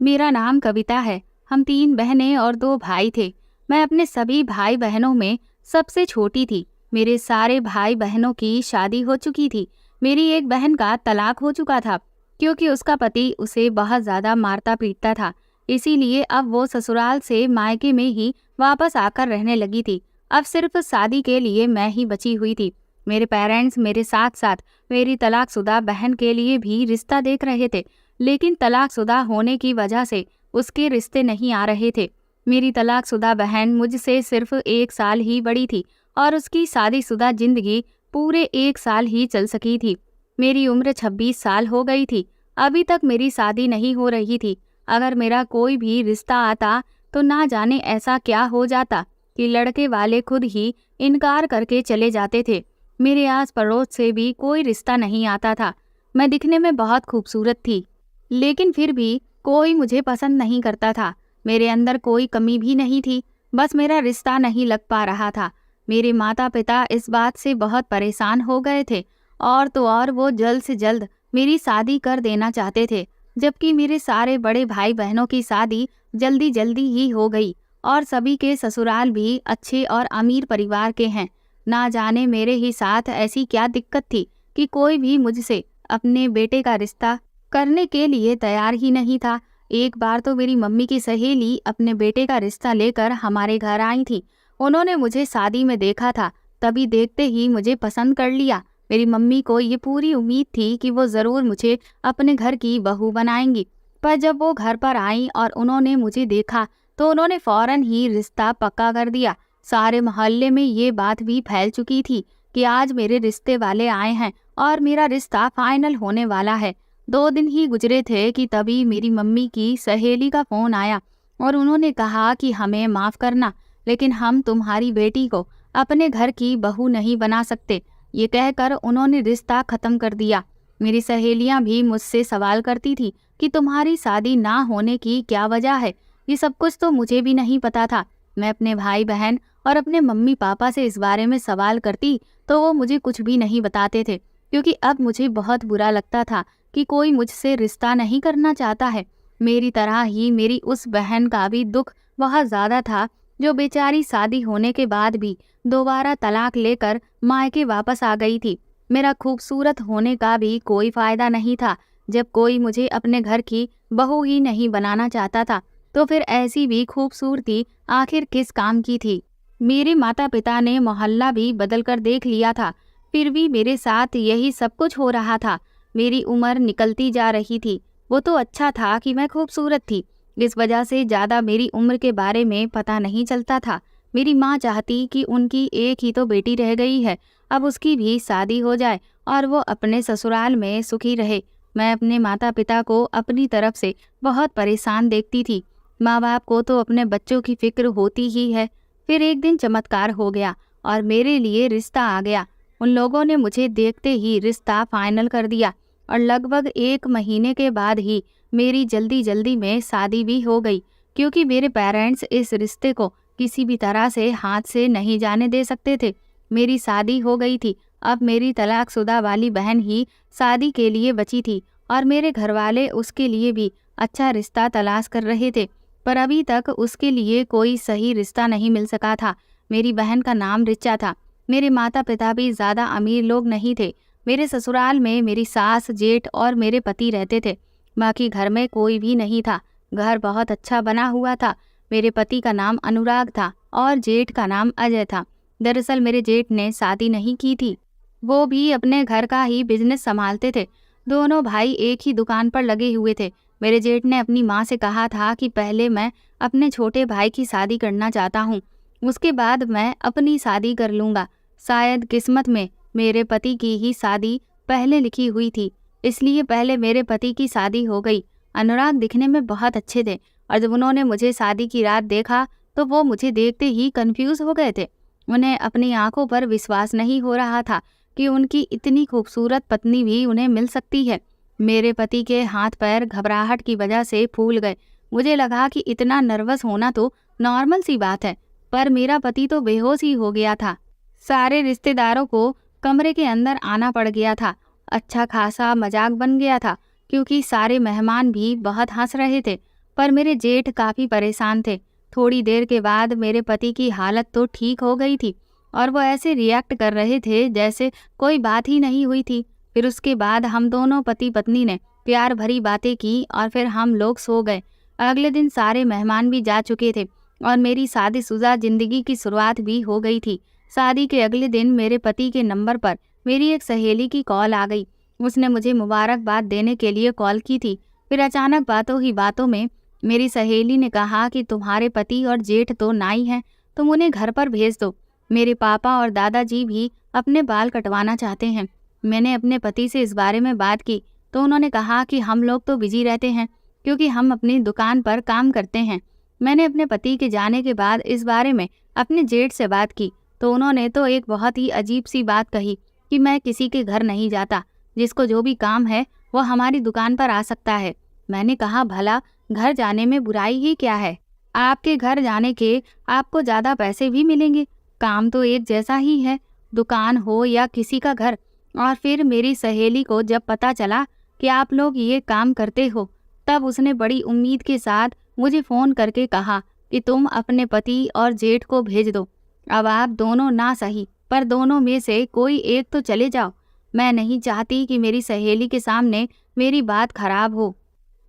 मेरा नाम कविता है। हम 3 बहनें और 2 भाई थे। मैं अपने सभी भाई बहनों में सबसे छोटी थी। मेरे सारे भाई बहनों की शादी हो चुकी थी। मेरी एक बहन का तलाक हो चुका था क्योंकि उसका पति उसे बहुत ज्यादा मारता पीटता था। इसीलिए अब वो ससुराल से मायके में ही वापस आकर रहने लगी थी। अब सिर्फ शादी के लिए मैं ही बची हुई थी। मेरे पेरेंट्स मेरे साथ साथ मेरी तलाकशुदा बहन के लिए भी रिश्ता देख रहे थे, लेकिन तलाकशुदा होने की वजह से उसके रिश्ते नहीं आ रहे थे। मेरी तलाकशुदा बहन मुझसे सिर्फ 1 साल ही बड़ी थी और उसकी शादीशुदा जिंदगी पूरे 1 साल ही चल सकी थी। मेरी उम्र 26 साल हो गई थी। अभी तक मेरी शादी नहीं हो रही थी। अगर मेरा कोई भी रिश्ता आता तो ना जाने ऐसा क्या हो जाता कि लड़के वाले खुद ही इनकार करके चले जाते थे। मेरे आस पड़ोस से भी कोई रिश्ता नहीं आता था। मैं दिखने में बहुत खूबसूरत थी, लेकिन फिर भी कोई मुझे पसंद नहीं करता था। मेरे अंदर कोई कमी भी नहीं थी, बस मेरा रिश्ता नहीं लग पा रहा था। मेरे माता पिता इस बात से बहुत परेशान हो गए थे और तो और वो जल्द से जल्द मेरी शादी कर देना चाहते थे, जबकि मेरे सारे बड़े भाई बहनों की शादी जल्दी जल्दी ही हो गई और सभी के ससुराल भी अच्छे और अमीर परिवार के हैं। ना जाने मेरे ही साथ ऐसी क्या दिक्कत थी कि कोई भी मुझसे अपने बेटे का रिश्ता करने के लिए तैयार ही नहीं था। एक बार तो मेरी मम्मी की सहेली अपने बेटे का रिश्ता लेकर हमारे घर आई थी। उन्होंने मुझे शादी में देखा था, तभी देखते ही मुझे पसंद कर लिया। मेरी मम्मी को ये पूरी उम्मीद थी कि वो जरूर मुझे अपने घर की बहू बनाएंगी, पर जब वो घर पर आई और उन्होंने मुझे देखा तो उन्होंने फौरन ही रिश्ता पक्का कर दिया। सारे मोहल्ले में ये बात भी फैल चुकी थी कि आज मेरे रिश्ते वाले आए हैं और मेरा रिश्ता फाइनल होने वाला है। 2 दिन ही गुजरे थे कि तभी मेरी मम्मी की सहेली का फोन आया और उन्होंने कहा कि हमें माफ करना, लेकिन हम तुम्हारी बेटी को अपने घर की बहू नहीं बना सकते। ये कहकर उन्होंने रिश्ता खत्म कर दिया। मेरी सहेलियां भी मुझसे सवाल करती थी कि तुम्हारी शादी ना होने की क्या वजह है। ये सब कुछ तो मुझे भी नहीं पता था। मैं अपने भाई बहन और अपने मम्मी पापा से इस बारे में सवाल करती तो वो मुझे कुछ भी नहीं बताते थे, क्योंकि अब मुझे बहुत बुरा लगता था कि कोई मुझसे रिश्ता नहीं करना चाहता है। मेरी तरह ही मेरी उस बहन का भी दुख बहुत ज्यादा था, जो बेचारी शादी होने के बाद भी दोबारा तलाक लेकर मायके वापस आ गई थी। मेरा खूबसूरत होने का भी कोई फायदा नहीं था। जब कोई मुझे अपने घर की बहू ही नहीं बनाना चाहता था, तो फिर ऐसी भी खूबसूरती आखिर किस काम की थी। मेरे माता पिता ने मोहल्ला भी बदल कर देख लिया था, फिर भी मेरे साथ यही सब कुछ हो रहा था। मेरी उम्र निकलती जा रही थी। वो तो अच्छा था कि मैं खूबसूरत थी, इस वजह से ज्यादा मेरी उम्र के बारे में पता नहीं चलता था। मेरी माँ चाहती कि उनकी एक ही तो बेटी रह गई है, अब उसकी भी शादी हो जाए और वो अपने ससुराल में सुखी रहे। मैं अपने माता पिता को अपनी तरफ से बहुत परेशान देखती थी। माँ बाप को तो अपने बच्चों की फिक्र होती ही है। फिर एक दिन चमत्कार हो गया और मेरे लिए रिश्ता आ गया। उन लोगों ने मुझे देखते ही रिश्ता फाइनल कर दिया और लगभग 1 महीने के बाद ही मेरी जल्दी जल्दी में शादी भी हो गई, क्योंकि मेरे पेरेंट्स इस रिश्ते को किसी भी तरह से हाथ से नहीं जाने दे सकते थे। मेरी शादी हो गई थी। अब मेरी तलाकशुदा वाली बहन ही शादी के लिए बची थी और मेरे घरवाले उसके लिए भी अच्छा रिश्ता तलाश कर रहे थे, पर अभी तक उसके लिए कोई सही रिश्ता नहीं मिल सका था। मेरी बहन का नाम रिचा था। मेरे माता पिता भी ज्यादा अमीर लोग नहीं थे। मेरे ससुराल में मेरी सास, जेठ और मेरे पति रहते थे। बाकी घर में कोई भी नहीं था। घर बहुत अच्छा बना हुआ था। मेरे पति का नाम अनुराग था और जेठ का नाम अजय था। दरअसल मेरे जेठ ने शादी नहीं की थी, वो भी अपने घर का ही बिजनेस संभालते थे। दोनों भाई एक ही दुकान पर लगे हुए थे। मेरे जेठ ने अपनी माँ से कहा था कि पहले मैं अपने छोटे भाई की शादी करना चाहता हूँ, उसके बाद मैं अपनी शादी कर लूँगा। शायद किस्मत में मेरे पति की ही शादी पहले लिखी हुई थी, इसलिए पहले मेरे पति की शादी हो गई। अनुराग दिखने में बहुत अच्छे थे और जब उन्होंने मुझे शादी की रात देखा तो वो मुझे देखते ही कंफ्यूज हो गए थे। उन्हें अपनी आंखों पर विश्वास नहीं हो रहा था कि उनकी इतनी खूबसूरत पत्नी भी उन्हें मिल सकती है। मेरे पति के हाथ पैर घबराहट की वजह से फूल गए। मुझे लगा कि इतना नर्वस होना तो नॉर्मल सी बात है, पर मेरा पति तो बेहोश ही हो गया था। सारे रिश्तेदारों को कमरे के अंदर आना पड़ गया था। अच्छा खासा मजाक बन गया था, क्योंकि सारे मेहमान भी बहुत हंस रहे थे। पर मेरे जेठ काफ़ी परेशान थे। थोड़ी देर के बाद मेरे पति की हालत तो ठीक हो गई थी और वो ऐसे रिएक्ट कर रहे थे जैसे कोई बात ही नहीं हुई थी। फिर उसके बाद हम दोनों पति पत्नी ने प्यार भरी बातें की और फिर हम लोग सो गए। अगले दिन सारे मेहमान भी जा चुके थे और मेरी शादीशुदा जिंदगी की शुरुआत भी हो गई थी। शादी के अगले दिन मेरे पति के नंबर पर मेरी एक सहेली की कॉल आ गई। उसने मुझे मुबारकबाद देने के लिए कॉल की थी। फिर अचानक बातों ही बातों में मेरी सहेली ने कहा कि तुम्हारे पति और जेठ तो नाई हैं, तुम उन्हें घर पर भेज दो। मेरे पापा और दादाजी भी अपने बाल कटवाना चाहते हैं। मैंने अपने पति से इस बारे में बात की तो उन्होंने कहा कि हम लोग तो बिजी रहते हैं क्योंकि हम अपनी दुकान पर काम करते हैं। मैंने अपने पति के जाने के बाद इस बारे में अपने जेठ से बात की तो उन्होंने तो एक बहुत ही अजीब सी बात कही कि मैं किसी के घर नहीं जाता, जिसको जो भी काम है वो हमारी दुकान पर आ सकता है। मैंने कहा भला घर जाने में बुराई ही क्या है? आपके घर जाने के आपको ज़्यादा पैसे भी मिलेंगे, काम तो एक जैसा ही है, दुकान हो या किसी का घर। और फिर मेरी सहेली को जब पता चला कि आप लोग ये काम करते हो, तब उसने बड़ी उम्मीद के साथ मुझे फ़ोन करके कहा कि तुम अपने पति और जेठ को भेज दो। अब आप दोनों ना सही पर दोनों में से कोई एक तो चले जाओ। मैं नहीं चाहती कि मेरी सहेली के सामने मेरी बात खराब हो।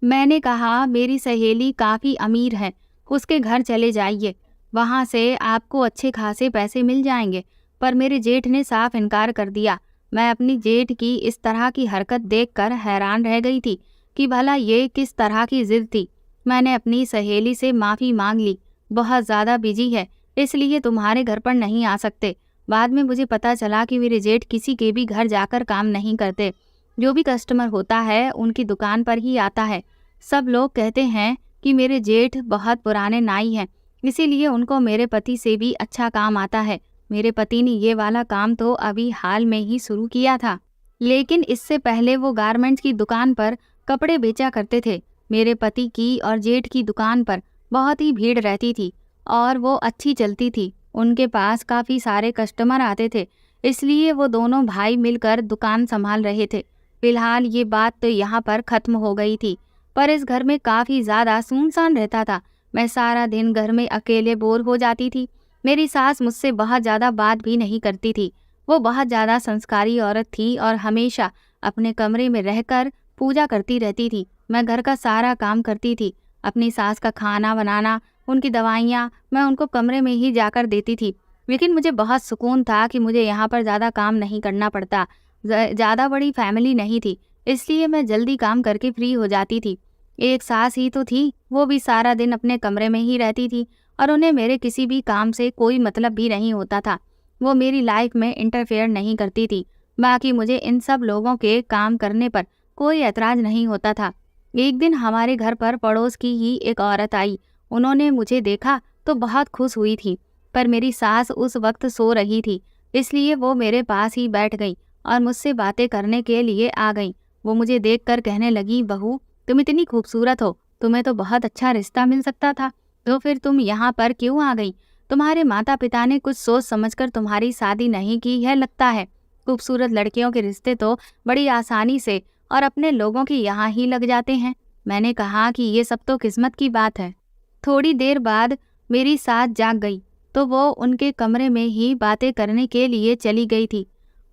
मैंने कहा मेरी सहेली काफ़ी अमीर है, उसके घर चले जाइए, वहाँ से आपको अच्छे खासे पैसे मिल जाएंगे। पर मेरे जेठ ने साफ इनकार कर दिया। मैं अपनी जेठ की इस तरह की हरकत देखकर हैरान रह गई थी कि भला ये किस तरह की जिद थी। मैंने अपनी सहेली से माफ़ी मांग ली, बहुत ज़्यादा बिजी है इसलिए तुम्हारे घर पर नहीं आ सकते। बाद में मुझे पता चला कि मेरे जेठ किसी के भी घर जाकर काम नहीं करते, जो भी कस्टमर होता है उनकी दुकान पर ही आता है। सब लोग कहते हैं कि मेरे जेठ बहुत पुराने नाई हैं, इसीलिए उनको मेरे पति से भी अच्छा काम आता है। मेरे पति ने ये वाला काम तो अभी हाल में ही शुरू किया था, लेकिन इससे पहले वो गारमेंट्स की दुकान पर कपड़े बेचा करते थे। मेरे पति की और जेठ की दुकान पर बहुत ही भीड़ रहती थी और वो अच्छी चलती थी। उनके पास काफ़ी सारे कस्टमर आते थे, इसलिए वो दोनों भाई मिलकर दुकान संभाल रहे थे। फिलहाल ये बात तो यहाँ पर ख़त्म हो गई थी, पर इस घर में काफ़ी ज़्यादा सुनसान रहता था। मैं सारा दिन घर में अकेले बोर हो जाती थी। मेरी सास मुझसे बहुत ज़्यादा बात भी नहीं करती थी। वो बहुत ज़्यादा संस्कारी औरत थी और हमेशा अपने कमरे में रहकर पूजा करती रहती थी। मैं घर का सारा काम करती थी, अपनी सास का खाना बनाना, उनकी दवाइयाँ मैं उनको कमरे में ही जाकर देती थी। लेकिन मुझे बहुत सुकून था कि मुझे यहाँ पर ज़्यादा काम नहीं करना पड़ता। ज़्यादा बड़ी फैमिली नहीं थी, इसलिए मैं जल्दी काम करके फ्री हो जाती थी। एक सास ही तो थी, वो भी सारा दिन अपने कमरे में ही रहती थी और उन्हें मेरे किसी भी काम से कोई मतलब भी नहीं होता था। वो मेरी लाइफ में इंटरफेयर नहीं करती थी। बाकी मुझे इन सब लोगों के काम करने पर कोई ऐतराज़ नहीं होता था। एक दिन हमारे घर पर पड़ोस की ही एक औरत आई। उन्होंने मुझे देखा तो बहुत खुश हुई थी, पर मेरी सास उस वक्त सो रही थी, इसलिए वो मेरे पास ही बैठ गई और मुझसे बातें करने के लिए आ गई। वो मुझे देखकर कहने लगी, बहू तुम इतनी खूबसूरत हो, तुम्हें तो बहुत अच्छा रिश्ता मिल सकता था, तो फिर तुम यहाँ पर क्यों आ गई? तुम्हारे माता पिता ने कुछ सोच समझकर तुम्हारी शादी नहीं की है लगता है। खूबसूरत लड़कियों के रिश्ते तो बड़ी आसानी से और अपने लोगों के यहाँ ही लग जाते हैं। मैंने कहा कि ये सब तो किस्मत की बात है। थोड़ी देर बाद मेरी सास जाग गई तो वो उनके कमरे में ही बातें करने के लिए चली गई थी।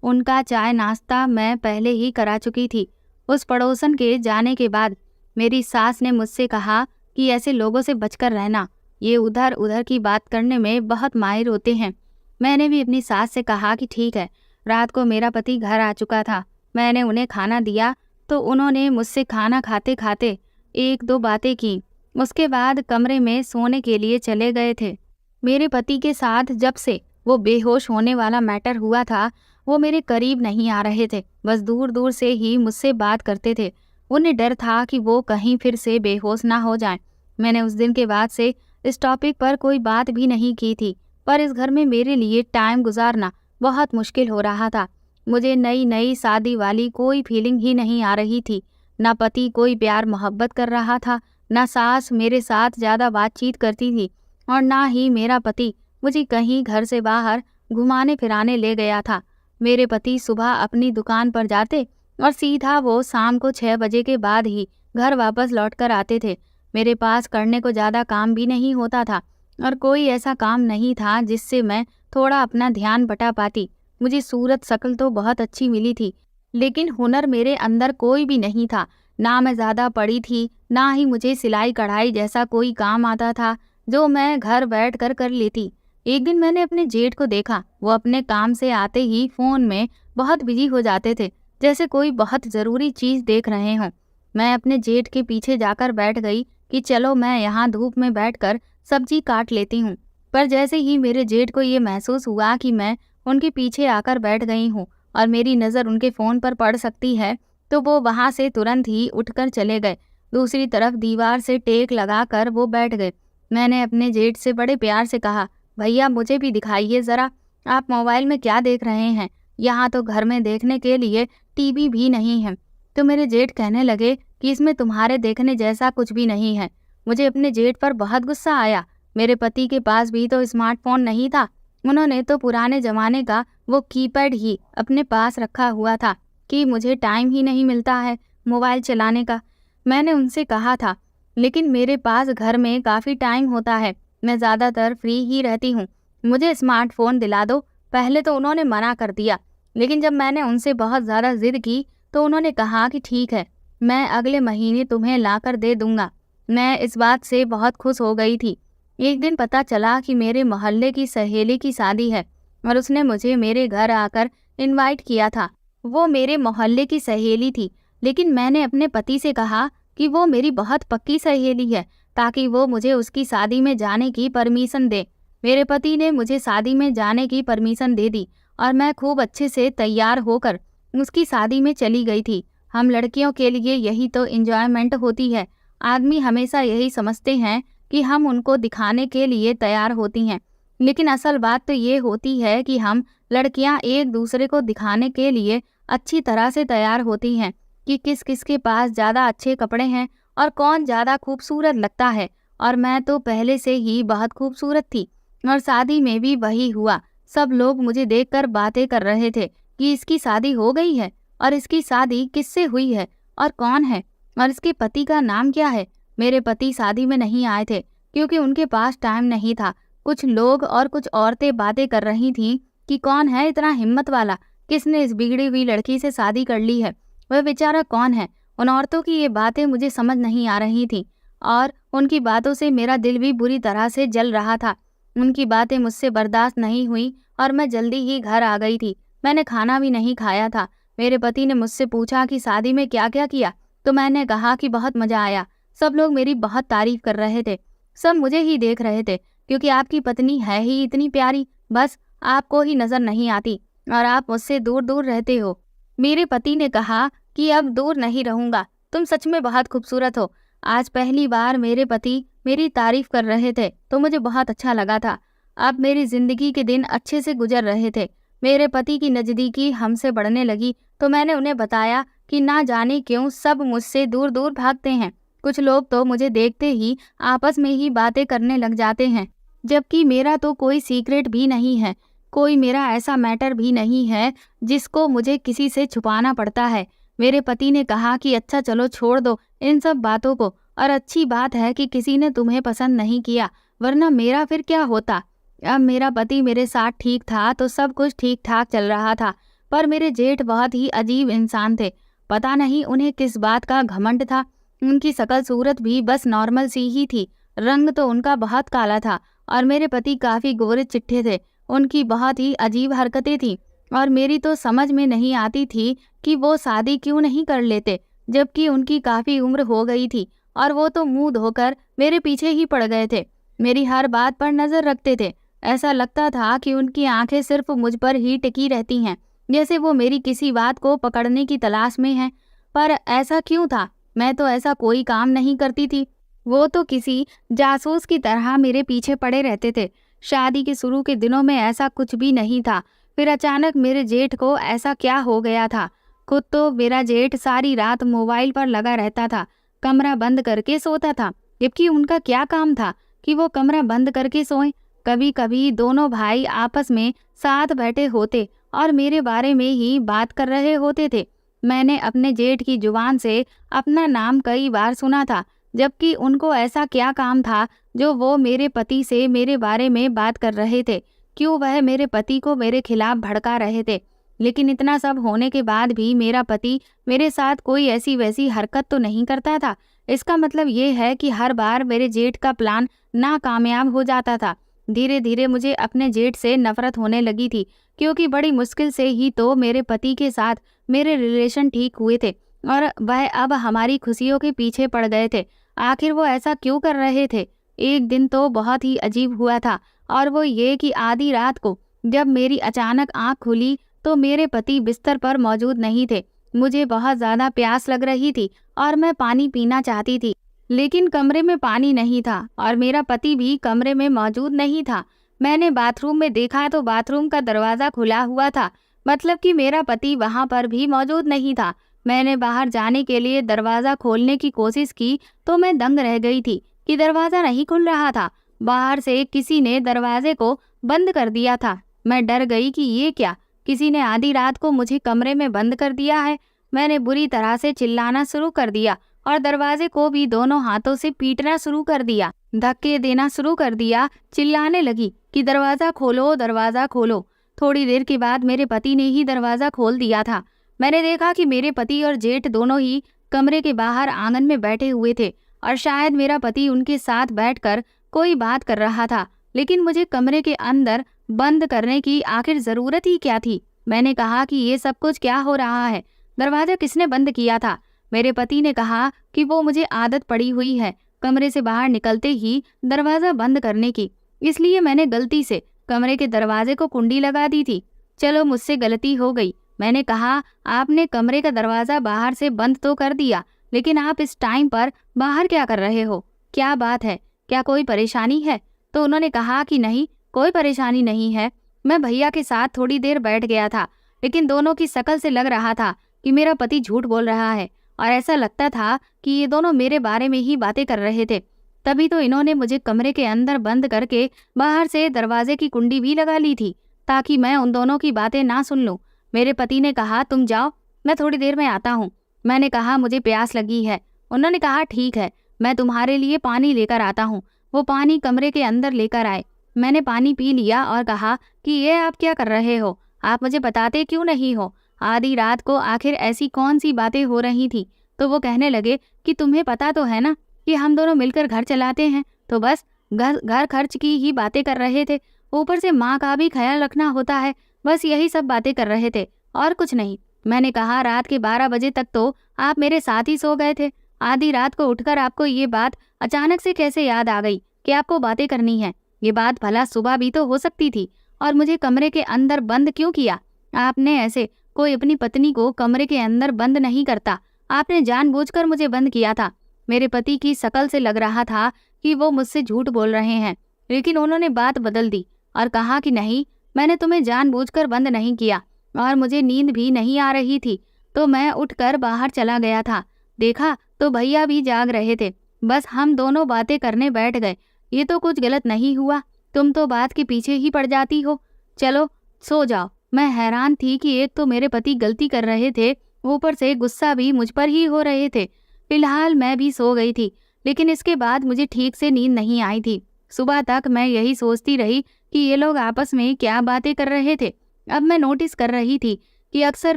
उनका चाय नाश्ता मैं पहले ही करा चुकी थी। उस पड़ोसन के जाने के बाद मेरी सास ने मुझसे कहा कि ऐसे लोगों से बचकर रहना, ये उधर उधर की बात करने में बहुत माहिर होते हैं। मैंने भी अपनी सास से कहा कि ठीक है। रात को मेरा पति घर आ चुका था। मैंने उन्हें खाना दिया तो उन्होंने मुझसे खाना खाते खाते एक दो बातें की। उसके बाद कमरे में सोने के लिए चले गए थे। मेरे पति के साथ जब से वो बेहोश होने वाला मैटर हुआ था, वो मेरे करीब नहीं आ रहे थे, बस दूर दूर से ही मुझसे बात करते थे। उन्हें डर था कि वो कहीं फिर से बेहोश ना हो जाएं। मैंने उस दिन के बाद से इस टॉपिक पर कोई बात भी नहीं की थी, पर इस घर में मेरे लिए टाइम गुजारना बहुत मुश्किल हो रहा था। मुझे नई नई शादी वाली कोई फीलिंग ही नहीं आ रही थी। ना पति कोई प्यार मोहब्बत कर रहा था, ना सास मेरे साथ ज़्यादा बातचीत करती थी और ना ही मेरा पति मुझे कहीं घर से बाहर घुमाने फिराने ले गया था। मेरे पति सुबह अपनी दुकान पर जाते और सीधा वो शाम को 6 बजे के बाद ही घर वापस लौट कर आते थे। मेरे पास करने को ज़्यादा काम भी नहीं होता था और कोई ऐसा काम नहीं था जिससे मैं थोड़ा अपना ध्यान बटा पाती। मुझे सूरत शक्ल तो बहुत अच्छी मिली थी, लेकिन हुनर मेरे अंदर कोई भी नहीं था। ना मैं ज़्यादा पढ़ी थी, ना ही मुझे सिलाई कढ़ाई जैसा कोई काम आता था जो मैं घर बैठ कर कर लेती। एक दिन मैंने अपने जेठ को देखा, वो अपने काम से आते ही फ़ोन में बहुत बिजी हो जाते थे, जैसे कोई बहुत ज़रूरी चीज़ देख रहे हों। मैं अपने जेठ के पीछे जाकर बैठ गई कि चलो मैं यहाँ धूप में बैठकर सब्जी काट लेती हूँ। पर जैसे ही मेरे जेठ को ये महसूस हुआ कि मैं उनके पीछे आकर बैठ गई हूँ और मेरी नज़र उनके फ़ोन पर पड़ सकती है, तो वो वहाँ से तुरंत ही उठकर चले गए। दूसरी तरफ दीवार से टेक लगाकर वो बैठ गए। मैंने अपने जेठ से बड़े प्यार से कहा, भैया मुझे भी दिखाइए ज़रा, आप मोबाइल में क्या देख रहे हैं? यहाँ तो घर में देखने के लिए टीवी भी नहीं है। तो मेरे जेठ कहने लगे कि इसमें तुम्हारे देखने जैसा कुछ भी नहीं है। मुझे अपने जेठ पर बहुत गुस्सा आया। मेरे पति के पास भी तो स्मार्टफोन नहीं था, उन्होंने तो पुराने ज़माने का वो कीपैड ही अपने पास रखा हुआ था कि मुझे टाइम ही नहीं मिलता है मोबाइल चलाने का। मैंने उनसे कहा था, लेकिन मेरे पास घर में काफ़ी टाइम होता है, मैं ज़्यादातर फ्री ही रहती हूँ, मुझे स्मार्टफोन दिला दो। पहले तो उन्होंने मना कर दिया, लेकिन जब मैंने उनसे बहुत ज़्यादा ज़िद की तो उन्होंने कहा कि ठीक है, मैं अगले महीने तुम्हें लाकर दे दूँगा। मैं इस बात से बहुत खुश हो गई थी। एक दिन पता चला कि मेरे मोहल्ले की सहेली की शादी है और उसने मुझे मेरे घर आकर इनवाइट किया था। वो मेरे मोहल्ले की सहेली थी, लेकिन मैंने अपने पति से कहा कि वो मेरी बहुत पक्की सहेली है, ताकि वो मुझे उसकी शादी में जाने की परमिशन दे। मेरे पति ने मुझे शादी में जाने की परमिशन दे दी और मैं खूब अच्छे से तैयार होकर उसकी शादी में चली गई थी। हम लड़कियों के लिए यही तो एंजॉयमेंट होती है। आदमी हमेशा यही समझते हैं कि हम उनको दिखाने के लिए तैयार होती हैं, लेकिन असल बात तो ये होती है कि हम लड़कियां एक दूसरे को दिखाने के लिए अच्छी तरह से तैयार होती हैं कि किस किस के पास ज़्यादा अच्छे कपड़े हैं और कौन ज़्यादा खूबसूरत लगता है। और मैं तो पहले से ही बहुत खूबसूरत थी और शादी में भी वही हुआ। सब लोग मुझे देखकर बातें कर रहे थे कि इसकी शादी हो गई है और इसकी शादी किससे हुई है और कौन है और इसके पति का नाम क्या है। मेरे पति शादी में नहीं आए थे क्योंकि उनके पास टाइम नहीं था। कुछ लोग और कुछ औरतें बातें कर रही थीं कि कौन है इतना हिम्मत वाला, किसने इस बिगड़ी हुई लड़की से शादी कर ली है, वह बेचारा कौन है। उन औरतों की ये बातें मुझे समझ नहीं आ रही थी और उनकी बातों से मेरा दिल भी बुरी तरह से जल रहा था। उनकी बातें मुझसे बर्दाश्त नहीं हुई और मैं जल्दी ही घर आ गई थी। मैंने खाना भी नहीं खाया था। मेरे पति ने मुझसे पूछा कि शादी में क्या क्या किया, तो मैंने कहा कि बहुत मज़ा आया। सब लोग मेरी बहुत तारीफ कर रहे थे, सब मुझे ही देख रहे थे क्योंकि आपकी पत्नी है ही इतनी प्यारी, बस आपको ही नज़र नहीं आती और आप मुझसे दूर दूर रहते हो। मेरे पति ने कहा कि अब दूर नहीं रहूँगा, तुम सच में बहुत खूबसूरत हो। आज पहली बार मेरे पति मेरी तारीफ कर रहे थे तो मुझे बहुत अच्छा लगा था। अब मेरी ज़िंदगी के दिन अच्छे से गुजर रहे थे। मेरे पति की नज़दीकी हमसे बढ़ने लगी तो मैंने उन्हें बताया कि ना जाने क्यों सब मुझसे दूर दूर भागते हैं। कुछ लोग तो मुझे देखते ही आपस में ही बातें करने लग जाते हैं, जबकि मेरा तो कोई सीक्रेट भी नहीं है, कोई मेरा ऐसा मैटर भी नहीं है जिसको मुझे किसी से छुपाना पड़ता है। मेरे पति ने कहा कि अच्छा चलो छोड़ दो इन सब बातों को, और अच्छी बात है कि किसी ने तुम्हें पसंद नहीं किया, वरना मेरा फिर क्या होता। अब मेरा पति मेरे साथ ठीक था तो सब कुछ ठीक ठाक चल रहा था, पर मेरे जेठ बहुत ही अजीब इंसान थे। पता नहीं उन्हें किस बात का घमंड था। उनकी शकल सूरत भी बस नॉर्मल सी ही थी, रंग तो उनका बहुत काला था और मेरे पति काफ़ी गोरे चिट्ठे थे। उनकी बहुत ही अजीब हरकतें थीं और मेरी तो समझ में नहीं आती थी कि वो शादी क्यों नहीं कर लेते, जबकि उनकी काफ़ी उम्र हो गई थी और वो तो मुंह धोकर मेरे पीछे ही पड़ गए थे। मेरी हर बात पर नज़र रखते थे। ऐसा लगता था कि उनकी आंखें सिर्फ मुझ पर ही टिकी रहती हैं, जैसे वो मेरी किसी बात को पकड़ने की तलाश में हैं। पर ऐसा क्यों था? मैं तो ऐसा कोई काम नहीं करती थी। वो तो किसी जासूस की तरह मेरे पीछे पड़े रहते थे। शादी के शुरू के दिनों में ऐसा कुछ भी नहीं था, फिर अचानक मेरे जेठ को ऐसा क्या हो गया था। खुद तो मेरा जेठ सारी रात मोबाइल पर लगा रहता था, कमरा बंद करके सोता था, जबकि उनका क्या काम था कि वो कमरा बंद करके सोएं। कभी कभी दोनों भाई आपस में साथ बैठे होते और मेरे बारे में ही बात कर रहे होते थे। मैंने अपने जेठ की जुबान से अपना नाम कई बार सुना था, जबकि उनको ऐसा क्या काम था जो वो मेरे पति से मेरे बारे में बात कर रहे थे? क्यों वह मेरे पति को मेरे खिलाफ भड़का रहे थे? लेकिन इतना सब होने के बाद भी मेरा पति मेरे साथ कोई ऐसी वैसी हरकत तो नहीं करता था। इसका मतलब ये है कि हर बार मेरे जेठ का प्लान नाकामयाब हो जाता था। धीरे धीरे मुझे अपने जेठ से नफरत होने लगी थी, क्योंकि बड़ी मुश्किल से ही तो मेरे पति के साथ मेरे रिलेशन ठीक हुए थे और वह अब हमारी खुशियों के पीछे पड़ गए थे। आखिर वो ऐसा क्यों कर रहे थे? एक दिन तो बहुत ही अजीब हुआ था, और वो ये कि आधी रात को जब मेरी अचानक आंख खुली तो मेरे पति बिस्तर पर मौजूद नहीं थे। मुझे बहुत ज़्यादा प्यास लग रही थी और मैं पानी पीना चाहती थी, लेकिन कमरे में पानी नहीं था और मेरा पति भी कमरे में मौजूद नहीं था। मैंने बाथरूम में देखा तो बाथरूम का दरवाज़ा खुला हुआ था, मतलब कि मेरा पति वहाँ पर भी मौजूद नहीं था। मैंने बाहर जाने के लिए दरवाज़ा खोलने की कोशिश की तो मैं दंग रह गई थी कि दरवाज़ा नहीं खुल रहा था। बाहर से किसी ने दरवाजे को बंद कर दिया था। मैं डर गई कि ये क्या, किसी ने आधी रात को मुझे कमरे में बंद कर दिया है। मैंने बुरी तरह से चिल्लाना शुरू कर दिया और दरवाजे को भी दोनों हाथों से पीटना शुरू कर दिया, धक्के देना शुरू कर दिया। चिल्लाने लगी कि दरवाज़ा खोलो, दरवाज़ा खोलो। थोड़ी देर के बाद मेरे पति ने ही दरवाज़ा खोल दिया था। मैंने देखा कि मेरे पति और जेठ दोनों ही कमरे के बाहर आंगन में बैठे हुए थे और शायद मेरा पति उनके साथ बैठकर कोई बात कर रहा था। लेकिन मुझे कमरे के अंदर बंद करने की आखिर ज़रूरत ही क्या थी? मैंने कहा कि ये सब कुछ क्या हो रहा है? दरवाज़ा किसने बंद किया था? मेरे पति ने कहा कि वो मुझे आदत पड़ी हुई है कमरे से बाहर निकलते ही दरवाज़ा बंद करने की, इसलिए मैंने गलती से कमरे के दरवाजे को कुंडी लगा दी थी। चलो मुझसे गलती हो गई। मैंने कहा, आपने कमरे का दरवाज़ा बाहर से बंद तो कर दिया, लेकिन आप इस टाइम पर बाहर क्या कर रहे हो? क्या बात है? क्या कोई परेशानी है? तो उन्होंने कहा कि नहीं, कोई परेशानी नहीं है। मैं भैया के साथ थोड़ी देर बैठ गया था, लेकिन दोनों की शक्ल से लग रहा था कि मेरा पति झूठ बोल रहा है और ऐसा लगता था कि ये दोनों मेरे बारे में ही बातें कर रहे थे। तभी तो इन्होंने मुझे कमरे के अंदर बंद करके बाहर से दरवाजे की कुंडी भी लगा ली थी, ताकि मैं उन दोनों की बातें ना सुन लूं। मेरे पति ने कहा, तुम जाओ, मैं थोड़ी देर में आता हूँ। मैंने कहा, मुझे प्यास लगी है। उन्होंने कहा, ठीक है, मैं तुम्हारे लिए पानी लेकर आता हूँ। वो पानी कमरे के अंदर लेकर आए। मैंने पानी पी लिया और कहा कि ये आप क्या कर रहे हो? आप मुझे बताते क्यों नहीं हो? आधी रात को आखिर ऐसी कौन सी बातें हो रही थी? तो वो कहने लगे कि तुम्हें पता तो है ना कि हम दोनों मिलकर घर चलाते हैं, तो बस घर घर खर्च की ही बातें कर रहे थे। ऊपर से माँ का भी ख्याल रखना होता है। बस यही सब बातें कर रहे थे और कुछ नहीं। मैंने कहा, रात के 12 बजे तक तो आप मेरे साथ ही सो गए थे। आधी रात को उठकर आपको ये बात अचानक से कैसे याद आ गई कि आपको बातें करनी है? ये बात भला सुबह भी तो हो सकती थी। और मुझे कमरे के अंदर बंद क्यों किया? आपने ऐसे कोई अपनी पत्नी को कमरे के अंदर बंद नहीं करता। आपने जानबूझकर मुझे बंद किया था। मेरे पति की शक्ल से लग रहा था कि वो मुझसे झूठ बोल रहे हैं, लेकिन उन्होंने बात बदल दी और कहा कि नहीं, मैंने तुम्हें जानबूझकर बंद नहीं किया और मुझे नींद भी नहीं आ रही थी, तो मैं उठकर बाहर चला गया था। देखा तो भैया भी जाग रहे थे। बस हम दोनों बातें करने बैठ गए। ये तो कुछ गलत नहीं हुआ। तुम तो बात के पीछे ही पड़ जाती हो। चलो सो जाओ। मैं हैरान थी कि एक तो मेरे पति गलती कर रहे थे, ऊपर से गुस्सा भी मुझ पर ही हो रहे थे। फिलहाल मैं भी सो गई थी, लेकिन इसके बाद मुझे ठीक से नींद नहीं आई थी। सुबह तक मैं यही सोचती रही कि ये लोग आपस में क्या बातें कर रहे थे। अब मैं नोटिस कर रही थी कि अक्सर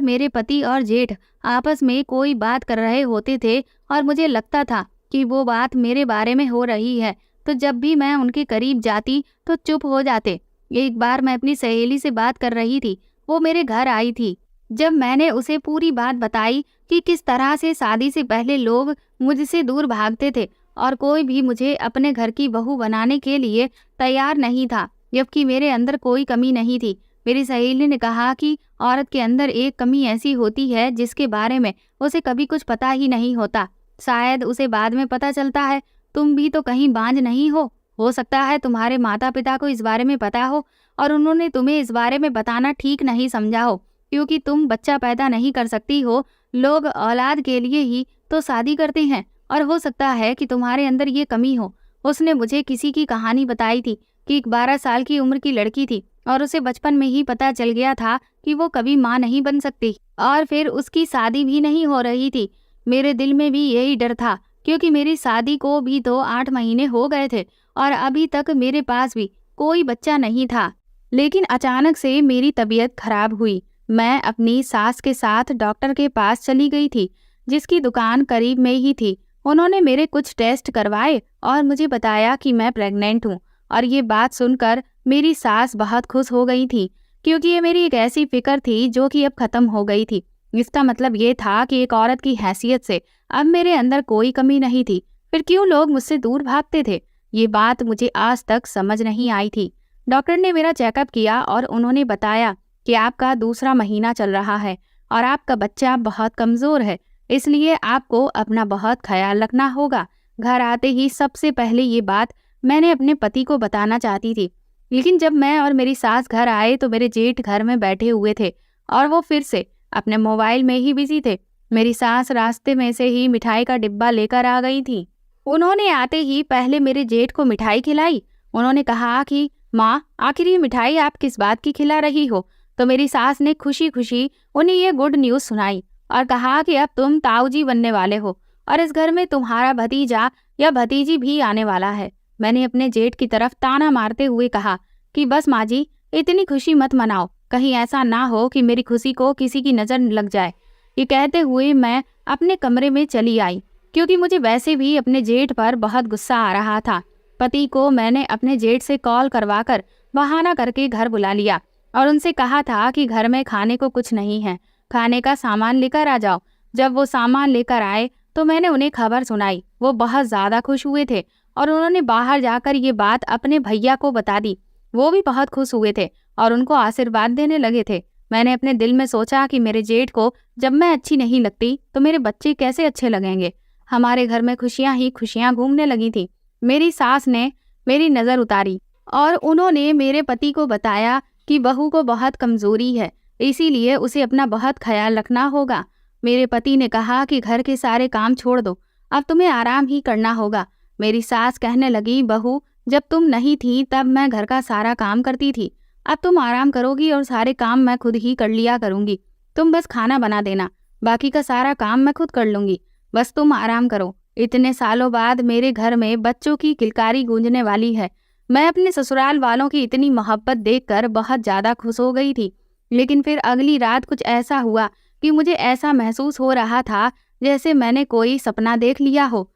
मेरे पति और जेठ आपस में कोई बात कर रहे होते थे और मुझे लगता था कि वो बात मेरे बारे में हो रही है, तो जब भी मैं उनके करीब जाती तो चुप हो जाते। एक बार मैं अपनी सहेली से बात कर रही थी, वो मेरे घर आई थी। जब मैंने उसे पूरी बात बताई कि किस तरह से शादी से पहले लोग मुझसे दूर भागते थे और कोई भी मुझे अपने घर की बहू बनाने के लिए तैयार नहीं था, जबकि मेरे अंदर कोई कमी नहीं थी, मेरी सहेली ने कहा कि औरत के अंदर एक कमी ऐसी होती है जिसके बारे में उसे कभी कुछ पता ही नहीं होता। शायद उसे बाद में पता चलता है। तुम भी तो कहीं बांझ नहीं हो सकता है तुम्हारे माता पिता को इस बारे में पता हो और उन्होंने तुम्हें इस बारे में बताना ठीक नहीं समझा हो, क्योंकि तुम बच्चा पैदा नहीं कर सकती हो। लोग औलाद के लिए ही तो शादी करते हैं और हो सकता है कि तुम्हारे अंदर ये कमी हो। उसने मुझे किसी की कहानी बताई थी कि एक 12 साल की उम्र की लड़की थी और उसे बचपन में ही पता चल गया था कि वो कभी माँ नहीं बन सकती और फिर उसकी शादी भी नहीं हो रही थी। मेरे दिल में भी यही डर था क्योंकि मेरी शादी को भी तो 8 महीने हो गए थे और अभी तक मेरे पास भी कोई बच्चा नहीं था। लेकिन अचानक से मेरी तबीयत खराब हुई। मैं अपनी सास के साथ डॉक्टर के पास चली गई थी, जिसकी दुकान करीब में ही थी। उन्होंने मेरे कुछ टेस्ट करवाए और मुझे बताया कि मैं प्रेग्नेंट हूँ। और ये बात सुनकर मेरी सास बहुत खुश हो गई थी, क्योंकि ये मेरी एक ऐसी फिक्र थी जो कि अब खत्म हो गई थी। इसका मतलब ये था कि एक औरत की हैसियत से अब मेरे अंदर कोई कमी नहीं थी। फिर क्यों लोग मुझसे दूर भागते थे? ये बात मुझे आज तक समझ नहीं आई थी। डॉक्टर ने मेरा चेकअप किया और उन्होंने बताया कि आपका दूसरा महीना चल रहा है और आपका बच्चा बहुत कमज़ोर है, इसलिए आपको अपना बहुत ख्याल रखना होगा। घर आते ही सबसे पहले ये बात मैंने अपने पति को बताना चाहती थी, लेकिन जब मैं और मेरी सास घर आए तो मेरे जेठ घर में बैठे हुए थे और वो फिर से अपने मोबाइल में ही बिजी थे। मेरी सास रास्ते में से ही मिठाई का डिब्बा लेकर आ गई थी। उन्होंने आते ही पहले मेरे जेठ को मिठाई खिलाई। उन्होंने कहा कि माँ, आखिर ये मिठाई आप किस बात की खिला रही हो? तो मेरी सास ने खुशी खुशी उन्हें ये गुड न्यूज़ सुनाई और कहा कि अब तुम ताऊजी बनने वाले हो और इस घर में तुम्हारा भतीजा या भतीजी भी आने वाला है। मैंने अपने जेठ की तरफ ताना मारते हुए कहा कि बस माँ जी, इतनी खुशी मत मनाओ, कहीं ऐसा ना हो कि मेरी खुशी को किसी की नज़र लग जाए। ये कहते हुए मैं अपने कमरे में चली आई, क्योंकि मुझे वैसे भी अपने जेठ पर बहुत गुस्सा आ रहा था। पति को मैंने अपने जेठ से कॉल करवाकर बहाना करके घर बुला लिया और उनसे कहा था कि घर में खाने को कुछ नहीं है, खाने का सामान लेकर आ जाओ। जब वो सामान लेकर आए तो मैंने उन्हें खबर सुनाई। वो बहुत ज़्यादा खुश हुए थे और उन्होंने बाहर जाकर ये बात अपने भैया को बता दी। वो भी बहुत खुश हुए थे और उनको आशीर्वाद देने लगे थे। मैंने अपने दिल में सोचा कि मेरे जेठ को जब मैं अच्छी नहीं लगती तो मेरे बच्चे कैसे अच्छे लगेंगे। हमारे घर में खुशियाँ ही खुशियाँ घूमने लगी थी। मेरी सास ने मेरी नज़र उतारी और उन्होंने मेरे पति को बताया कि बहू को बहुत कमज़ोरी है, इसीलिए उसे अपना बहुत ख्याल रखना होगा। मेरे पति ने कहा कि घर के सारे काम छोड़ दो, अब तुम्हें आराम ही करना होगा। मेरी सास कहने लगी, बहू, जब तुम नहीं थी तब मैं घर का सारा काम करती थी, अब तुम आराम करोगी और सारे काम मैं खुद ही कर लिया करूँगी। तुम बस खाना बना देना, बाकी का सारा काम मैं खुद कर लूँगी, बस तुम आराम करो। इतने सालों बाद मेरे घर में बच्चों की किलकारी गूंजने वाली है। मैं अपने ससुराल वालों की इतनी मोहब्बत देखकर बहुत ज़्यादा खुश हो गई थी। लेकिन फिर अगली रात कुछ ऐसा हुआ कि मुझे ऐसा महसूस हो रहा था जैसे मैंने कोई सपना देख लिया हो।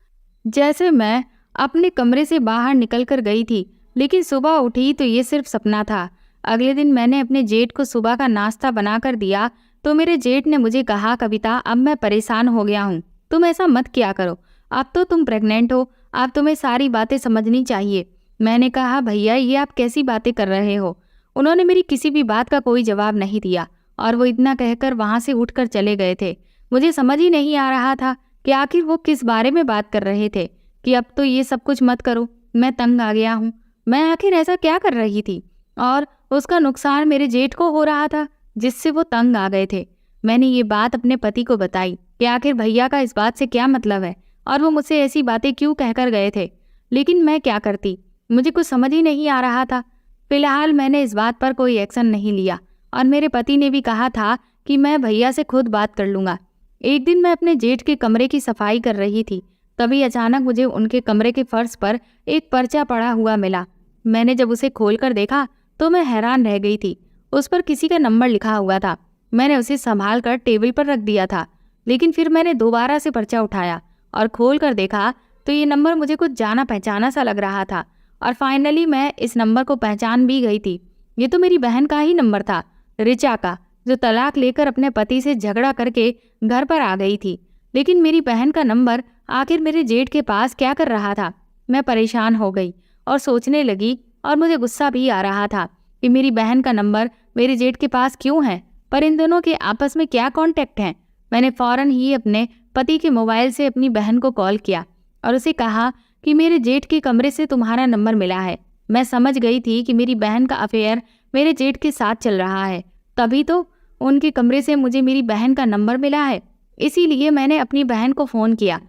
जैसे मैं अपने कमरे से बाहर निकल कर गई थी, लेकिन सुबह उठी तो ये सिर्फ सपना था। अगले दिन मैंने अपने जेठ को सुबह का नाश्ता बनाकर दिया तो मेरे जेठ ने मुझे कहा, कविता, अब मैं परेशान हो गया हूँ, तुम ऐसा मत किया करो। अब तो तुम प्रेग्नेंट हो, अब तुम्हें सारी बातें समझनी चाहिए। मैंने कहा, भैया, ये आप कैसी बातें कर रहे हो? उन्होंने मेरी किसी भी बात का कोई जवाब नहीं दिया और वो इतना कहकर वहाँ से उठकर चले गए थे। मुझे समझ ही नहीं आ रहा था कि आखिर वो किस बारे में बात कर रहे थे कि अब तो ये सब कुछ मत करो, मैं तंग आ गया हूँ। मैं आखिर ऐसा क्या कर रही थी और उसका नुकसान मेरे जेठ को हो रहा था जिससे वो तंग आ गए थे। मैंने ये बात अपने पति को बताई कि आखिर भैया का इस बात से क्या मतलब है और वो मुझसे ऐसी बातें क्यों कहकर गए थे। लेकिन मैं क्या करती, मुझे कुछ समझ ही नहीं आ रहा था। फिलहाल मैंने इस बात पर कोई एक्शन नहीं लिया और मेरे पति ने भी कहा था कि मैं भैया से खुद बात कर लूँगा। एक दिन मैं अपने जेठ के कमरे की सफाई कर रही थी, तभी अचानक मुझे उनके कमरे के फर्श पर एक पर्चा पड़ा हुआ मिला। मैंने जब उसे खोलकर देखा तो मैं हैरान रह गई थी। उस पर किसी का नंबर लिखा हुआ था। मैंने उसे संभाल कर टेबल पर रख दिया था, लेकिन फिर मैंने दोबारा से पर्चा उठाया और खोल कर देखा तो ये नंबर मुझे कुछ जाना पहचाना सा लग रहा था और फाइनली मैं इस नंबर को पहचान भी गई थी। ये तो मेरी बहन का ही नंबर था, रिचा का, जो तलाक लेकर अपने पति से झगड़ा करके घर पर आ गई थी। लेकिन मेरी बहन का नंबर आखिर मेरे जेठ के पास क्या कर रहा था? मैं परेशान हो गई और सोचने लगी और मुझे गुस्सा भी आ रहा था कि मेरी बहन का नंबर मेरे जेठ के पास क्यों है, पर इन दोनों के आपस में क्या कॉन्टैक्ट हैं। मैंने फ़ौरन ही अपने पति के मोबाइल से अपनी बहन को कॉल किया और उसे कहा कि मेरे जेठ के कमरे से तुम्हारा नंबर मिला है। मैं समझ गई थी कि मेरी बहन का अफेयर मेरे जेठ के साथ चल रहा है, तभी तो उनके कमरे से मुझे मेरी बहन का नंबर मिला है। इसीलिए मैंने अपनी बहन को फ़ोन किया।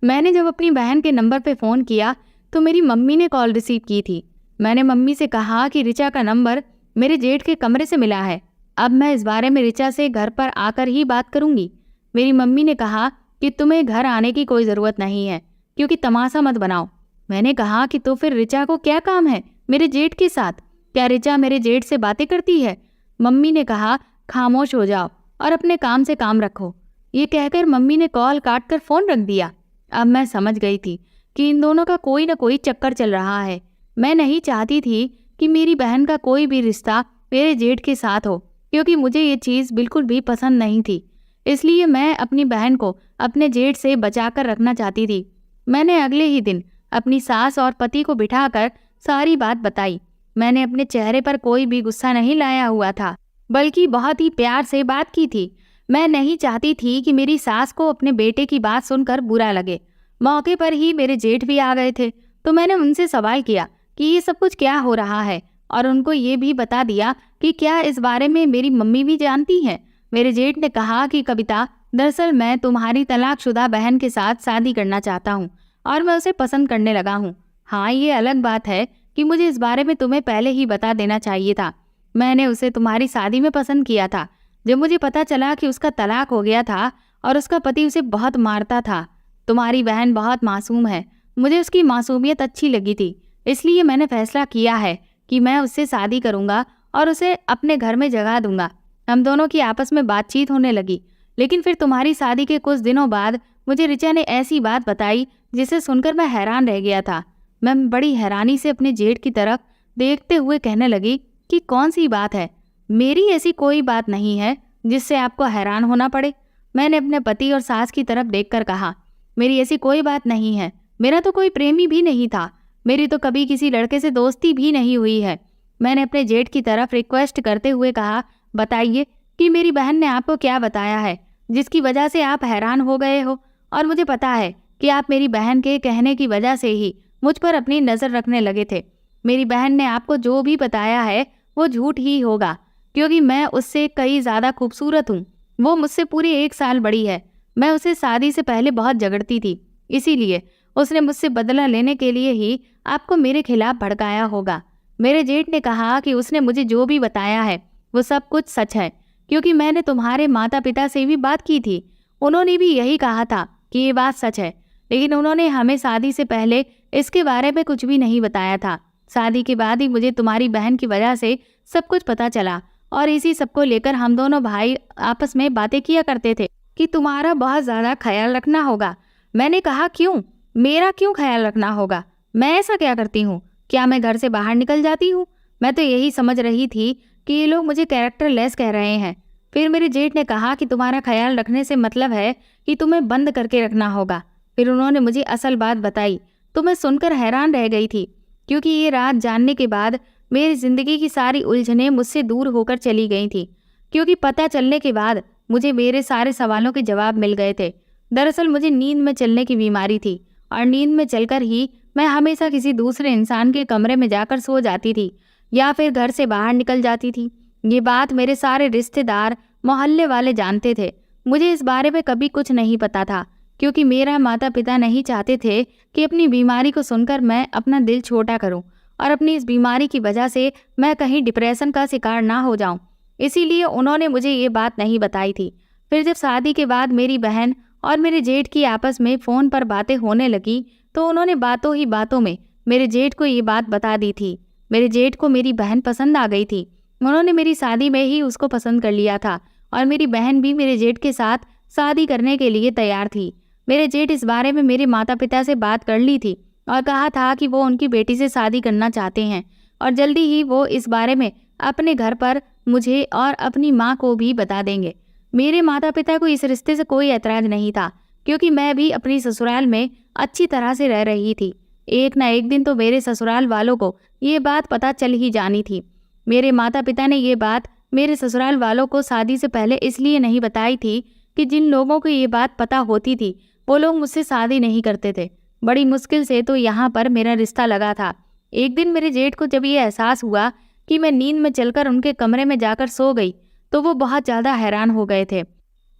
मैंने जब अपनी बहन के नंबर पे फ़ोन किया तो मेरी मम्मी ने कॉल रिसीव की थी। मैंने मम्मी से कहा कि रिचा का नंबर मेरे जेठ के कमरे से मिला है। अब मैं इस बारे में रिचा से घर पर आकर ही बात करूंगी। मेरी मम्मी ने कहा कि तुम्हें घर आने की कोई ज़रूरत नहीं है, क्योंकि तमाशा मत बनाओ। मैंने कहा कि तो फिर ऋचा को क्या काम है मेरे जेठ के साथ? क्या ऋचा मेरे जेठ से बातें करती है? मम्मी ने कहा, खामोश हो जाओ और अपने काम से काम रखो। ये कहकर मम्मी ने कॉल काट कर फोन रख दिया। अब मैं समझ गई थी कि इन दोनों का कोई ना कोई चक्कर चल रहा है। मैं नहीं चाहती थी कि मेरी बहन का कोई भी रिश्ता मेरे जेठ के साथ हो, क्योंकि मुझे ये चीज़ बिल्कुल भी पसंद नहीं थी। इसलिए मैं अपनी बहन को अपने जेठ से बचाकर रखना चाहती थी। मैंने अगले ही दिन अपनी सास और पति को बिठाकर सारी बात बताई। मैंने अपने चेहरे पर कोई भी गुस्सा नहीं लाया हुआ था, बल्कि बहुत ही प्यार से बात की थी। मैं नहीं चाहती थी कि मेरी सास को अपने बेटे की बात सुनकर बुरा लगे। मौके पर ही मेरे जेठ भी आ गए थे, तो मैंने उनसे सवाल किया कि ये सब कुछ क्या हो रहा है, और उनको ये भी बता दिया कि क्या इस बारे में मेरी मम्मी भी जानती हैं। मेरे जेठ ने कहा कि कविता, दरअसल मैं तुम्हारी तलाकशुदा बहन के साथ शादी करना चाहता हूँ और मैं उसे पसंद करने लगा हूँ। हाँ, ये अलग बात है कि मुझे इस बारे में तुम्हें पहले ही बता देना चाहिए था। मैंने उसे तुम्हारी शादी में पसंद किया था। जब मुझे पता चला कि उसका तलाक हो गया था और उसका पति उसे बहुत मारता था। तुम्हारी बहन बहुत मासूम है, मुझे उसकी मासूमियत अच्छी लगी थी, इसलिए मैंने फैसला किया है कि मैं उससे शादी करूंगा और उसे अपने घर में जगह दूंगा। हम दोनों की आपस में बातचीत होने लगी, लेकिन फिर तुम्हारी शादी के कुछ दिनों बाद मुझे ऋचा ने ऐसी बात बताई जिसे सुनकर मैं हैरान रह गया था। मैं बड़ी हैरानी से अपने जेठ की तरफ देखते हुए कहने लगी कि कौन सी बात है? मेरी ऐसी कोई बात नहीं है जिससे आपको हैरान होना पड़े। मैंने अपने पति और सास की तरफ देखकर कहा, मेरी ऐसी कोई बात नहीं है। मेरा तो कोई प्रेमी भी नहीं था, मेरी तो कभी किसी लड़के से दोस्ती भी नहीं हुई है। मैंने अपने जेठ की तरफ रिक्वेस्ट करते हुए कहा, बताइए कि मेरी बहन ने आपको क्या बताया है जिसकी वजह से आप हैरान हो गए हो? और मुझे पता है कि आप मेरी बहन के कहने की वजह से ही मुझ पर अपनी नज़र रखने लगे थे। मेरी बहन ने आपको जो भी बताया है वो झूठ ही होगा, क्योंकि मैं उससे कई ज़्यादा खूबसूरत हूँ। वो मुझसे पूरी 1 साल बड़ी है। मैं उसे शादी से पहले बहुत झगड़ती थी, इसीलिए उसने मुझसे बदला लेने के लिए ही आपको मेरे खिलाफ भड़काया होगा। मेरे जेठ ने कहा कि उसने मुझे जो भी बताया है वो सब कुछ सच है, क्योंकि मैंने तुम्हारे माता पिता से भी बात की थी। उन्होंने भी यही कहा था कि ये बात सच है, लेकिन उन्होंने हमें शादी से पहले इसके बारे में कुछ भी नहीं बताया था। शादी के बाद ही मुझे तुम्हारी बहन की वजह से सब कुछ पता चला, और इसी सब को लेकर हम दोनों भाई आपस में बातें किया करते थे कि तुम्हारा बहुत ज़्यादा ख्याल रखना होगा। मैंने कहा, क्यों? मेरा क्यों ख्याल रखना होगा? मैं ऐसा क्या करती हूँ? क्या मैं घर से बाहर निकल जाती हूँ? मैं तो यही समझ रही थी कि ये लोग मुझे कैरेक्टर लेस कह रहे हैं। फिर मेरे जेठ ने कहा कि तुम्हारा ख्याल रखने से मतलब है कि तुम्हें बंद करके रखना होगा। फिर उन्होंने मुझे असल बात बताई, तो मैं सुनकर हैरान रह गई थी, क्योंकि ये रात जानने के बाद मेरी ज़िंदगी की सारी उलझनें मुझसे दूर होकर चली गई थी, क्योंकि पता चलने के बाद मुझे मेरे सारे सवालों के जवाब मिल गए थे। दरअसल मुझे नींद में चलने की बीमारी थी, और नींद में चलकर ही मैं हमेशा किसी दूसरे इंसान के कमरे में जाकर सो जाती थी या फिर घर से बाहर निकल जाती थी। ये बात मेरे सारे रिश्तेदार, मोहल्ले वाले जानते थे। मुझे इस बारे में कभी कुछ नहीं पता था, क्योंकि मेरा माता पिता नहीं चाहते थे कि अपनी बीमारी को सुनकर मैं अपना दिल छोटा करूं, और अपनी इस बीमारी की वजह से मैं कहीं डिप्रेशन का शिकार ना हो जाऊं। इसीलिए उन्होंने मुझे ये बात नहीं बताई थी। फिर जब शादी के बाद मेरी बहन और मेरे जेठ की आपस में फ़ोन पर बातें होने लगी, तो उन्होंने बातों ही बातों में मेरे जेठ को ये बात बता दी थी। मेरे जेठ को मेरी बहन पसंद आ गई थी। उन्होंने मेरी शादी में ही उसको पसंद कर लिया था, और मेरी बहन भी मेरे जेठ के साथ शादी करने के लिए तैयार थी। मेरे जेठ इस बारे में मेरे माता पिता से बात कर ली थी और कहा था कि वो उनकी बेटी से शादी करना चाहते हैं, और जल्दी ही वो इस बारे में अपने घर पर मुझे और अपनी माँ को भी बता देंगे। मेरे माता पिता को इस रिश्ते से कोई ऐतराज़ नहीं था, क्योंकि मैं भी अपनी ससुराल में अच्छी तरह से रह रही थी। एक ना एक दिन तो मेरे ससुराल वालों को ये बात पता चल ही जानी थी। मेरे माता पिता ने ये बात मेरे ससुराल वालों को शादी से पहले इसलिए नहीं बताई थी कि जिन लोगों को ये बात पता होती थी वो लोग मुझसे शादी नहीं करते थे। बड़ी मुश्किल से तो यहाँ पर मेरा रिश्ता लगा था। एक दिन मेरे जेठ को जब ये एहसास हुआ कि मैं नींद में चलकर उनके कमरे में जाकर सो गई, तो वो बहुत ज़्यादा हैरान हो गए थे,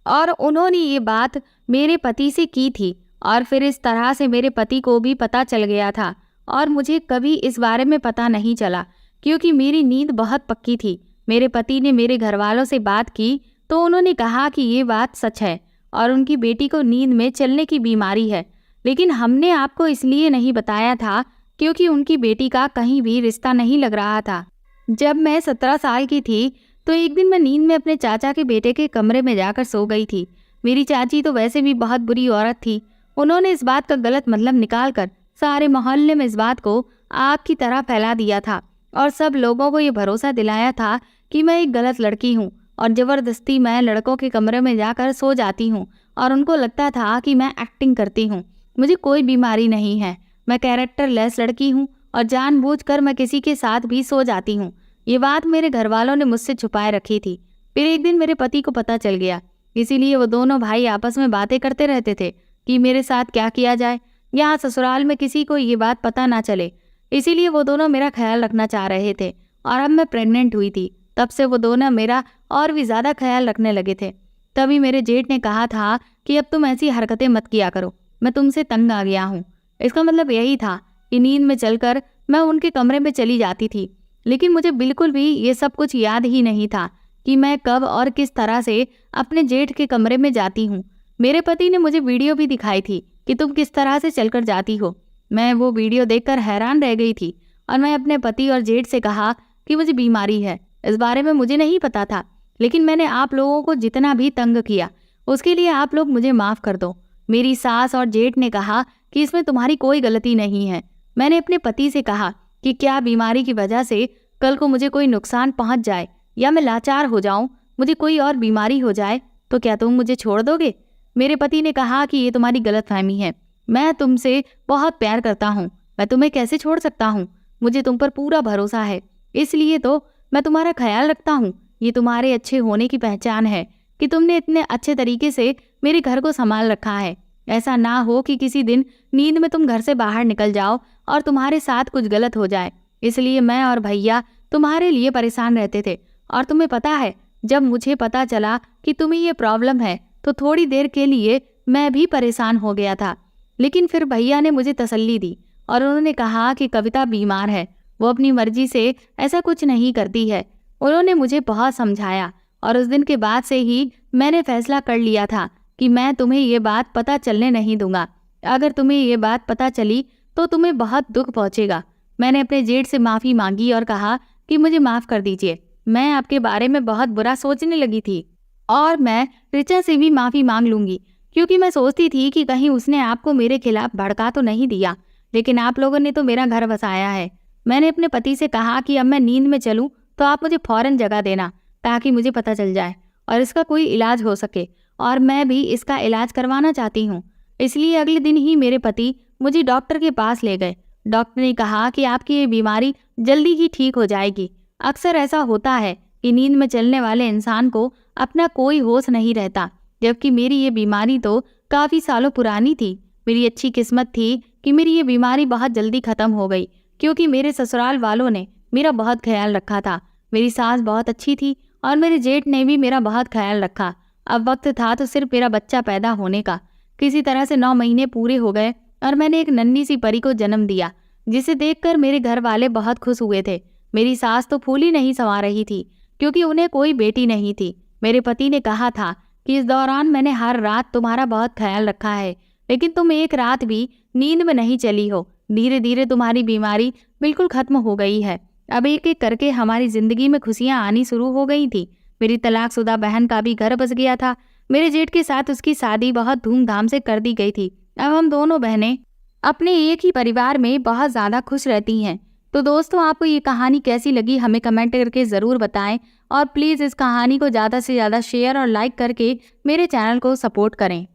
और उन्होंने ये बात मेरे पति से की थी, और फिर इस तरह से मेरे पति को भी पता चल गया था, और मुझे कभी इस बारे में पता नहीं चला, क्योंकि मेरी नींद बहुत पक्की थी। मेरे पति ने मेरे घर वालों से बात की तो उन्होंने कहा कि ये बात सच है और उनकी बेटी को नींद में चलने की बीमारी है, लेकिन हमने आपको इसलिए नहीं बताया था क्योंकि उनकी बेटी का कहीं भी रिश्ता नहीं लग रहा था। जब मैं 17 साल की थी तो एक दिन मैं नींद में अपने चाचा के बेटे के कमरे में जाकर सो गई थी। मेरी चाची तो वैसे भी बहुत बुरी औरत थी। उन्होंने इस बात का गलत मतलब निकालकर सारे मोहल्ले में इस बात को आग की तरह फैला दिया था और सब लोगों को ये भरोसा दिलाया था कि मैं एक गलत लड़की हूँ और ज़बरदस्ती मैं लड़कों के कमरे में जाकर सो जाती हूँ और उनको लगता था कि मैं एक्टिंग करती हूँ। मुझे कोई बीमारी नहीं है, मैं कैरेक्टर लेस लड़की हूँ और जानबूझकर मैं किसी के साथ भी सो जाती हूँ। ये बात मेरे घर वालों ने मुझसे छुपाए रखी थी। फिर एक दिन मेरे पति को पता चल गया, इसीलिए वो दोनों भाई आपस में बातें करते रहते थे कि मेरे साथ क्या किया जाए, यहाँ ससुराल में किसी को ये बात पता ना चले। इसीलिए वो दोनों मेरा ख्याल रखना चाह रहे थे और अब मैं प्रेग्नेंट हुई थी, तब से वो दोनों मेरा और भी ज़्यादा ख्याल रखने लगे थे। तभी मेरे जेठ ने कहा था कि अब तुम ऐसी हरकतें मत किया करो, मैं तुमसे तंग आ गया हूँ। इसका मतलब यही था कि नींद में चलकर मैं उनके कमरे में चली जाती थी, लेकिन मुझे बिल्कुल भी ये सब कुछ याद ही नहीं था कि मैं कब और किस तरह से अपने जेठ के कमरे में जाती हूँ। मेरे पति ने मुझे वीडियो भी दिखाई थी कि तुम किस तरह से चलकर जाती हो। मैं वो वीडियो देखकर हैरान रह गई थी और मैं अपने पति और जेठ से कहा कि मुझे बीमारी है, इस बारे में मुझे नहीं पता था, लेकिन मैंने आप लोगों को जितना भी तंग किया उसके लिए आप लोग मुझे माफ़ कर दो। मेरी सास और जेठ ने कहा कि इसमें तुम्हारी कोई गलती नहीं है। मैंने अपने पति से कहा कि क्या बीमारी की वजह से कल को मुझे कोई नुकसान पहुंच जाए या मैं लाचार हो जाऊं, मुझे कोई और बीमारी हो जाए, तो क्या तुम मुझे छोड़ दोगे? मेरे पति ने कहा कि ये तुम्हारी गलतफहमी है, मैं तुमसे बहुत प्यार करता हूँ, मैं तुम्हें कैसे छोड़ सकता हूँ, मुझे तुम पर पूरा भरोसा है, इसलिए तो मैं तुम्हारा ख्याल रखता हूँ। ये तुम्हारे अच्छे होने की पहचान है कि तुमने इतने अच्छे तरीके से मेरे घर को संभाल रखा है। ऐसा ना हो कि किसी दिन नींद में तुम घर से बाहर निकल जाओ और तुम्हारे साथ कुछ गलत हो जाए। इसलिए मैं और भैया तुम्हारे लिए परेशान रहते थे। और तुम्हें पता है, जब मुझे पता चला कि तुम्हें ये प्रॉब्लम है तो थोड़ी देर के लिए मैं भी परेशान हो गया था, लेकिन फिर भैया ने मुझे तसल्ली दी और उन्होंने कहा कि कविता बीमार है, वो अपनी मर्जी से ऐसा कुछ नहीं करती है। उन्होंने मुझे बहुत समझाया और उस दिन के बाद से ही मैंने फैसला कर लिया था कि मैं तुम्हें ये बात पता चलने नहीं दूंगा। अगर तुम्हें ये बात पता चली तो तुम्हें बहुत दुख पहुंचेगा। मैंने अपने जेठ से माफ़ी मांगी और कहा कि मुझे माफ़ कर दीजिए, मैं आपके बारे में बहुत बुरा सोचने लगी थी और मैं ऋचा से भी माफ़ी मांग लूँगी, क्योंकि मैं सोचती थी कि कहीं उसने आपको मेरे खिलाफ भड़का तो नहीं दिया, लेकिन आप लोगों ने तो मेरा घर बसाया है। मैंने अपने पति से कहा कि अब मैं नींद में चलूँ तो आप मुझे फ़ौरन जगह देना ताकि मुझे पता चल जाए और इसका कोई इलाज हो सके, और मैं भी इसका इलाज करवाना चाहती हूँ। इसलिए अगले दिन ही मेरे पति मुझे डॉक्टर के पास ले गए। डॉक्टर ने कहा कि आपकी ये बीमारी जल्दी ही ठीक हो जाएगी। अक्सर ऐसा होता है कि नींद में चलने वाले इंसान को अपना कोई होश नहीं रहता, जबकि मेरी ये बीमारी तो काफ़ी सालों पुरानी थी। मेरी अच्छी किस्मत थी कि मेरी ये बीमारी बहुत जल्दी ख़त्म हो गई, क्योंकि मेरे ससुराल वालों ने मेरा बहुत ख्याल रखा था। मेरी सास बहुत अच्छी थी और मेरे जेठ ने भी मेरा बहुत ख्याल रखा। अब वक्त था तो सिर्फ मेरा बच्चा पैदा होने का। किसी तरह से 9 महीने पूरे हो गए और मैंने एक नन्ही सी परी को जन्म दिया, जिसे देखकर मेरे घर वाले बहुत खुश हुए थे। मेरी सास तो फूली नहीं समा रही थी, क्योंकि उन्हें कोई बेटी नहीं थी। मेरे पति ने कहा था कि इस दौरान मैंने हर रात तुम्हारा बहुत ख्याल रखा है, लेकिन तुम एक रात भी नींद में नहीं चली हो। धीरे धीरे तुम्हारी बीमारी बिल्कुल खत्म हो गई है। अब एक एक करके हमारी जिंदगी में खुशियां आनी शुरू हो गई थी। मेरी तलाकशुदा बहन का भी घर बस गया था। मेरे जेठ के साथ उसकी शादी बहुत धूमधाम से कर दी गई थी। अब हम दोनों बहनें अपने एक ही परिवार में बहुत ज़्यादा खुश रहती हैं। तो दोस्तों, आपको ये कहानी कैसी लगी हमें कमेंट करके ज़रूर बताएं और प्लीज़ इस कहानी को ज़्यादा से ज़्यादा शेयर और लाइक करके मेरे चैनल को सपोर्ट करें।